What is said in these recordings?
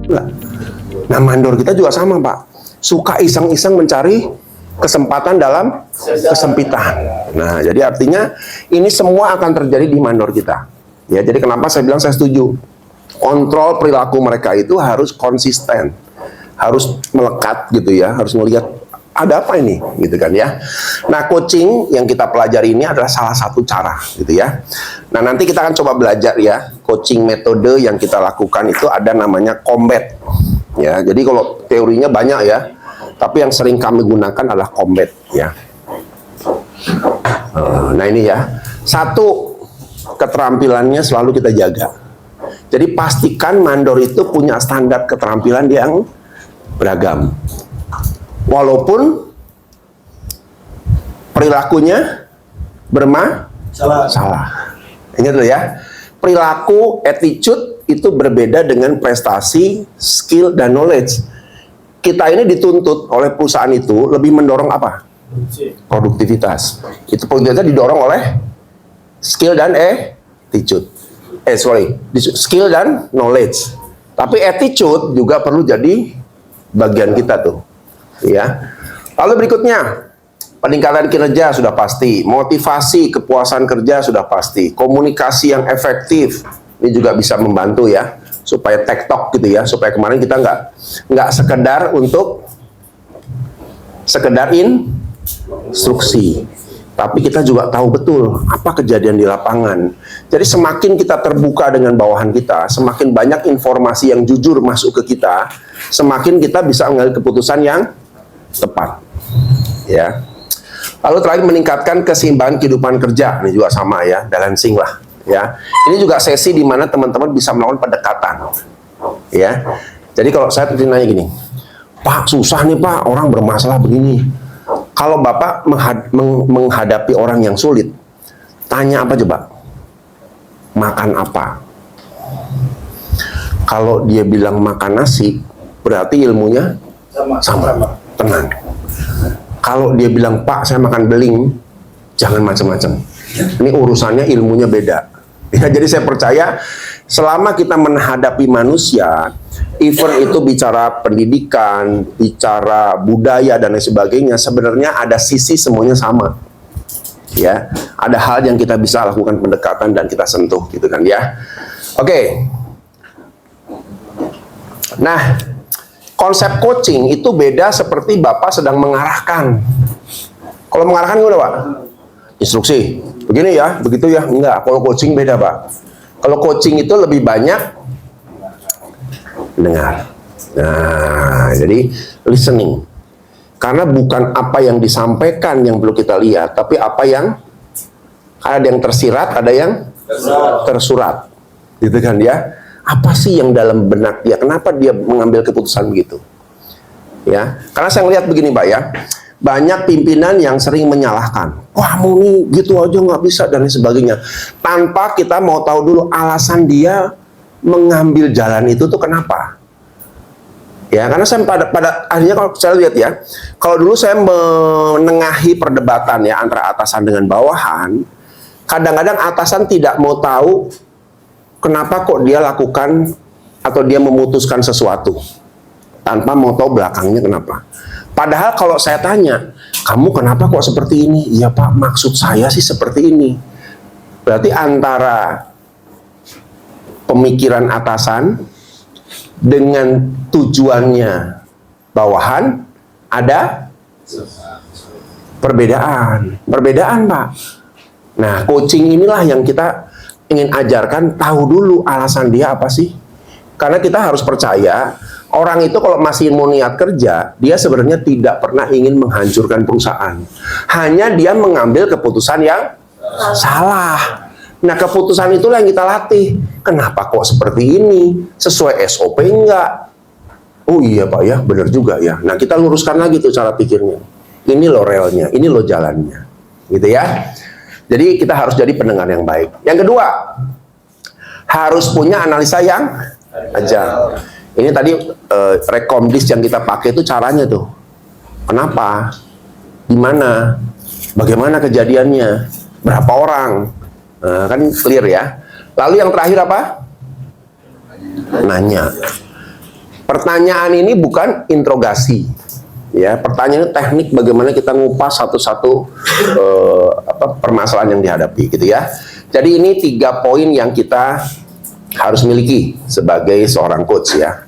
Enggak. Nah, mandor kita juga sama, Pak. Suka iseng-iseng mencari kesempatan dalam kesempitan. Nah, jadi artinya ini semua akan terjadi di mandor kita. Ya, jadi kenapa saya bilang saya setuju. Kontrol perilaku mereka itu harus konsisten. Harus melekat gitu ya, harus melihat ada apa ini gitu kan ya. Nah, coaching yang kita pelajari ini adalah salah satu cara gitu ya. Nah, nanti kita akan coba belajar ya, coaching metode yang kita lakukan itu ada namanya combat. Ya, jadi kalau teorinya banyak ya, tapi yang sering kami gunakan adalah combat ya. Nah, ini ya. Satu, keterampilannya selalu kita jaga. Jadi pastikan mandor itu punya standar keterampilan yang beragam. Walaupun perilakunya salah. Ingat dulu ya. Perilaku, attitude itu berbeda dengan prestasi, skill, dan knowledge. Kita ini dituntut oleh perusahaan itu lebih mendorong apa? Produktivitas. Itu produktivitas didorong oleh skill dan attitude. Skill dan knowledge. Tapi attitude juga perlu jadi bagian kita tuh. Ya. Lalu berikutnya, peningkatan kinerja sudah pasti, motivasi, kepuasan kerja sudah pasti, komunikasi yang efektif ini juga bisa membantu ya, supaya tektok gitu ya, supaya kemarin kita nggak sekedar untuk instruksi, tapi kita juga tahu betul apa kejadian di lapangan. Jadi semakin kita terbuka dengan bawahan kita, semakin banyak informasi yang jujur masuk ke kita, semakin kita bisa mengambil keputusan yang tepat. Ya. Lalu terakhir, meningkatkan keseimbangan kehidupan kerja. Ini juga sama ya, balancing lah. Ya. Ini juga sesi di mana teman-teman bisa melakukan pendekatan. Ya. Jadi kalau saya nanya gini, Pak, susah nih Pak, orang bermasalah begini. Kalau Bapak menghadapi orang yang sulit, tanya apa coba? Makan apa? Kalau dia bilang makan nasi, berarti ilmunya sama. Tenang. Kalau dia bilang, Pak, saya makan beling, jangan macam-macam. Ini urusannya ilmunya beda. Ya, jadi saya percaya selama kita menghadapi manusia, even itu bicara pendidikan, bicara budaya dan lain sebagainya, sebenarnya ada sisi semuanya sama. Ya, ada hal yang kita bisa lakukan pendekatan dan kita sentuh gitu kan ya. Oke. Nah, konsep coaching itu beda seperti Bapak sedang mengarahkan. Kalau mengarahkan gimana Pak? Instruksi. Begini ya, begitu ya. Enggak, kalau coaching beda Pak. Kalau coaching itu lebih banyak dengar. Nah, jadi listening. Karena bukan apa yang disampaikan yang perlu kita lihat, tapi apa yang ada yang tersirat, ada yang tersurat. Gitu kan ya. Apa sih yang dalam benak dia? Kenapa dia mengambil keputusan begitu? Ya, karena saya melihat begini Pak ya, banyak pimpinan yang sering menyalahkan. Wah, mau nih gitu aja nggak bisa dan lain sebagainya. Tanpa kita mau tahu dulu alasan dia mengambil jalan itu tuh kenapa? Ya, karena saya pada akhirnya kalau saya lihat ya, kalau dulu saya menengahi perdebatan ya antara atasan dengan bawahan, kadang-kadang atasan tidak mau tahu kenapa kok dia lakukan atau dia memutuskan sesuatu tanpa mau tahu belakangnya kenapa. Padahal kalau saya tanya, kamu kenapa kok seperti ini? Iya Pak, maksud saya sih seperti ini. Berarti antara pemikiran atasan dengan tujuannya bawahan ada perbedaan Pak. Nah, coaching inilah yang kita ingin ajarkan, tahu dulu alasan dia apa sih. Karena kita harus percaya, orang itu kalau masih mau niat kerja, dia sebenarnya tidak pernah ingin menghancurkan perusahaan. Hanya dia mengambil keputusan yang salah. Nah, keputusan itulah yang kita latih. Kenapa kok seperti ini? Sesuai SOP enggak? Oh iya Pak ya, benar juga ya. Nah, kita luruskan lagi tuh cara pikirnya. Ini loh relnya, ini loh jalannya. Gitu ya. Jadi kita harus jadi pendengar yang baik. Yang kedua, harus punya analisa yang ajar. Ini tadi rekomdis yang kita pakai itu caranya tuh. Kenapa? Di mana? Bagaimana kejadiannya? Berapa orang? Kan clear ya. Lalu yang terakhir apa? Nanya. Pertanyaan ini bukan interogasi. Ya, pertanyaan itu teknik bagaimana kita ngupas satu-satu permasalahan yang dihadapi gitu ya. Jadi ini 3 poin yang kita harus miliki sebagai seorang coach ya.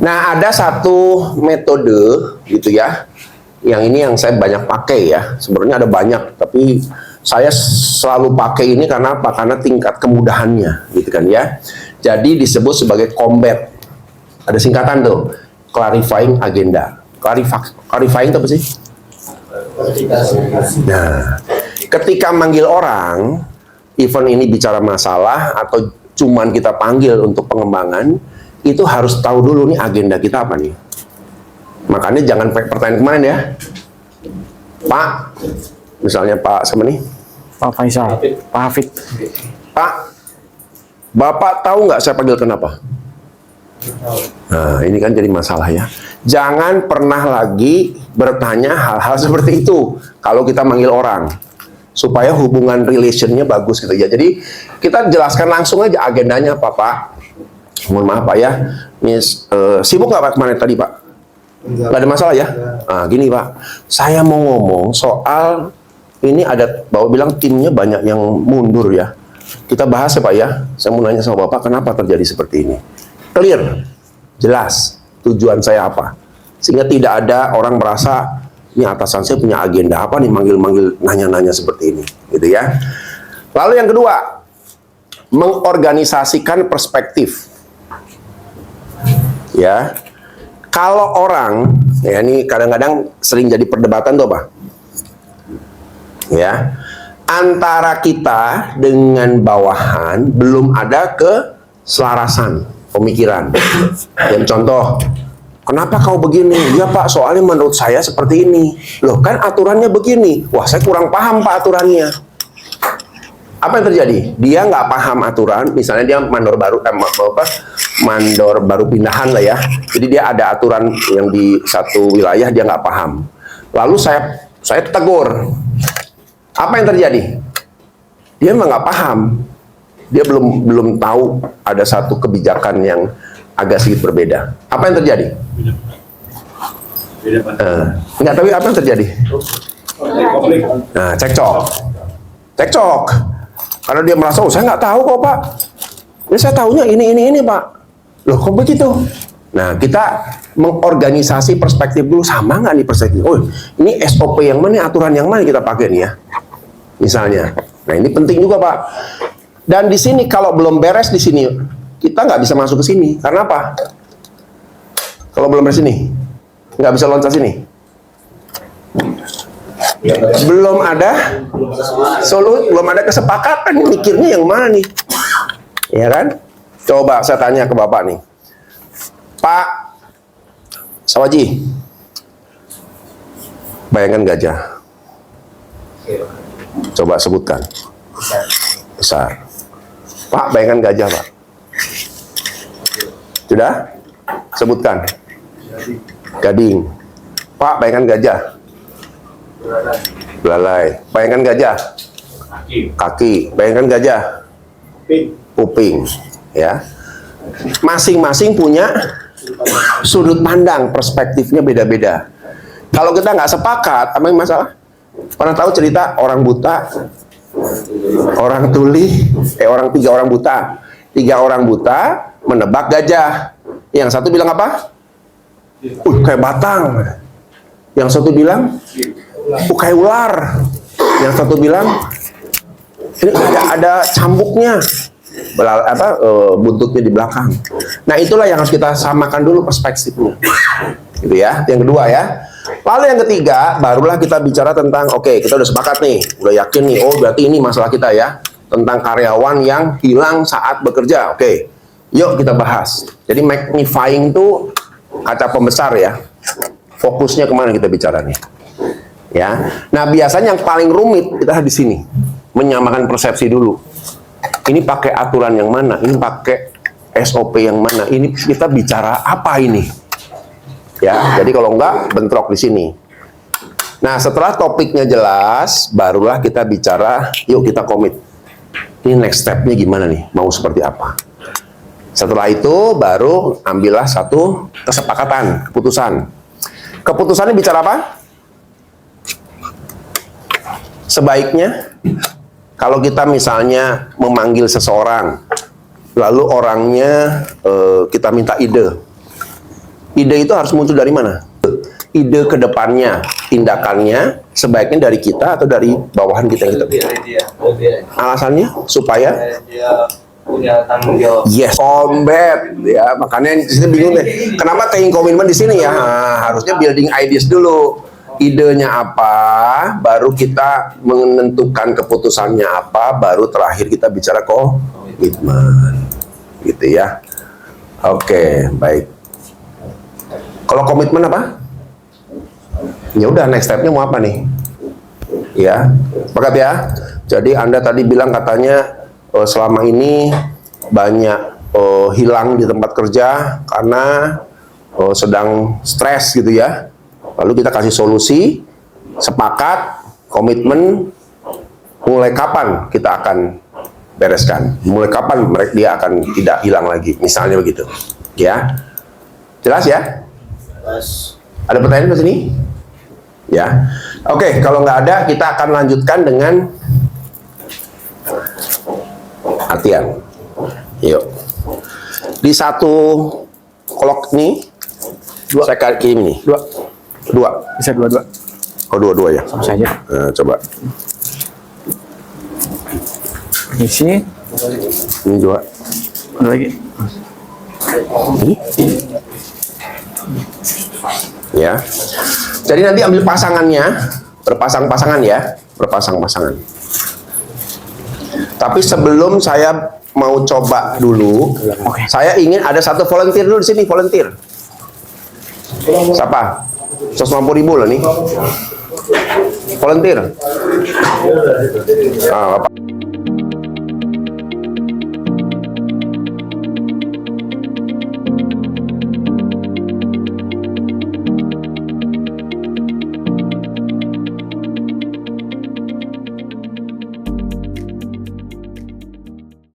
Nah, ada satu metode gitu ya. Yang ini yang saya banyak pakai ya. Sebenarnya ada banyak, tapi saya selalu pakai ini karena apa? Karena tingkat kemudahannya gitu kan ya. Jadi disebut sebagai combat. Ada singkatan tuh, clarifying agenda. Clarifying itu apa sih? Nah, ketika manggil orang, event ini bicara masalah atau cuman kita panggil untuk pengembangan, itu harus tahu dulu nih agenda kita apa nih. Makanya jangan pertanyaan kemarin ya. Pak, misalnya Pak sama nih? Pak Faisal, Pak Hafid. Pak, Bapak tahu nggak saya panggil kenapa? Nah, ini kan jadi masalah ya. Jangan pernah lagi bertanya hal-hal seperti itu kalau kita manggil orang, supaya hubungan relationnya bagus gitu ya. Jadi kita jelaskan langsung aja agendanya apa Pak. Mohon maaf Pak ya, ini sibuk nggak Pak kemarin tadi Pak? Nggak ada masalah ya? Nah, gini Pak, saya mau ngomong soal ini ada Bapak bilang timnya banyak yang mundur ya. Kita bahas ya Pak ya. Saya mau nanya sama Bapak kenapa terjadi seperti ini. Clear, jelas tujuan saya apa, sehingga tidak ada orang merasa ini atasan saya punya agenda apa nih manggil-manggil nanya-nanya seperti ini gitu ya. Lalu yang kedua, mengorganisasikan perspektif ya. Kalau orang ya, ini kadang-kadang sering jadi perdebatan tuh apa ya, antara kita dengan bawahan belum ada keselarasan pemikiran. Yang contoh, kenapa kau begini? Ya Pak, soalnya menurut saya seperti ini. Loh kan aturannya begini. Wah, saya kurang paham Pak aturannya. Apa yang terjadi? Dia nggak paham aturan. Misalnya dia mandor baru pindahan lah ya. Jadi dia ada aturan yang di satu wilayah dia nggak paham. Lalu saya tegur. Apa yang terjadi? Dia memang nggak paham. Dia belum tahu ada satu kebijakan yang agak sedikit berbeda. Apa yang terjadi? Nggak tahu apa yang terjadi. Nah, cekcok. Karena dia merasa, oh saya nggak tahu kok Pak. Ya saya tahunya ini Pak. Loh kok begitu? Nah, kita mengorganisasi perspektif dulu, sama nggak nih perspektif? Oh, ini SOP yang mana, aturan yang mana kita pakai nih ya? Misalnya. Nah, ini penting juga Pak. Dan di sini kalau belum beres di sini, kita nggak bisa masuk ke sini. Karena apa? Kalau belum beres sini, nggak bisa loncat sini. Belum ada belum ada kesepakatan. Mikirnya yang mana nih? Ya kan? Coba saya tanya ke Bapak nih, Pak Sawaji, bayangkan gajah. Coba sebutkan. Besar. Pak, bayangkan gajah, Pak. Sudah? Sebutkan. Gading. Pak, bayangkan gajah. Belalai. Bayangkan gajah. Kaki. Bayangkan gajah. Kuping. Ya. Masing-masing punya sudut pandang, perspektifnya beda-beda. Kalau kita nggak sepakat, apa yang masalah? Pernah tahu cerita orang buta, orang tuli, tiga orang buta. 3 orang buta menebak gajah. Yang satu bilang apa? Kayak batang. Yang satu bilang, kayak ular. Yang satu bilang, ini ada cambuknya, buntutnya di belakang. Nah, itulah yang harus kita samakan dulu perspektifnya. Gitu ya. Yang kedua ya. Lalu yang ketiga, barulah kita bicara tentang, oke, kita udah sepakat nih, udah yakin nih, oh berarti ini masalah kita ya, tentang karyawan yang hilang saat bekerja. Oke, yuk kita bahas. Jadi magnifying itu kaca pembesar ya, fokusnya kemana kita bicara nih. Ya, nah biasanya yang paling rumit kita di sini, menyamakan persepsi dulu. Ini pakai aturan yang mana? Ini pakai SOP yang mana? Ini kita bicara apa ini? Ya, jadi kalau enggak bentrok di sini. Nah, setelah topiknya jelas, barulah kita bicara, yuk kita komit. Ini next step-nya gimana nih? Mau seperti apa? Setelah itu baru ambillah satu kesepakatan, keputusan. Keputusannya bicara apa? Sebaiknya kalau kita misalnya memanggil seseorang, lalu orangnya kita minta ide. Ide itu harus muncul dari mana? Ide ke depannya, tindakannya sebaiknya dari kita atau dari bawahan kita yang kita. Alasannya supaya dia punya tanggung jawab. yes, combat ya, makanya di sini bingung deh. Kenapa taking komitmen di sini ya? Nah, harusnya building ideas dulu. Idenya apa, baru kita menentukan keputusannya apa, baru terakhir kita bicara komitmen. Gitu ya. Oke, baik. Kalau komitmen apa? Ya udah, next stepnya mau apa nih? Ya, sepakat ya. Jadi Anda tadi bilang katanya selama ini banyak hilang di tempat kerja karena sedang stres gitu ya. Lalu kita kasih solusi, sepakat, komitmen, mulai kapan kita akan bereskan, mulai kapan dia akan tidak hilang lagi, misalnya begitu. Ya, jelas ya? Ada pertanyaan di sini? Ya, oke. Kalau nggak ada, kita akan lanjutkan dengan latihan. Yuk. Di satu kolok ini, saya kirim nih. Dua. Bisa dua-dua. Oh, dua ya. Sama saja. Nah, coba. Isi. Ini dua. Ada lagi. Ini. Ya. Jadi nanti ambil pasangannya, berpasang-pasangan ya, berpasang-pasangan. Tapi sebelum saya mau coba dulu, saya ingin ada satu volunteer dulu di sini, volunteer. Siapa? 150.000 loh nih. Volunteer. Ah, Bapak.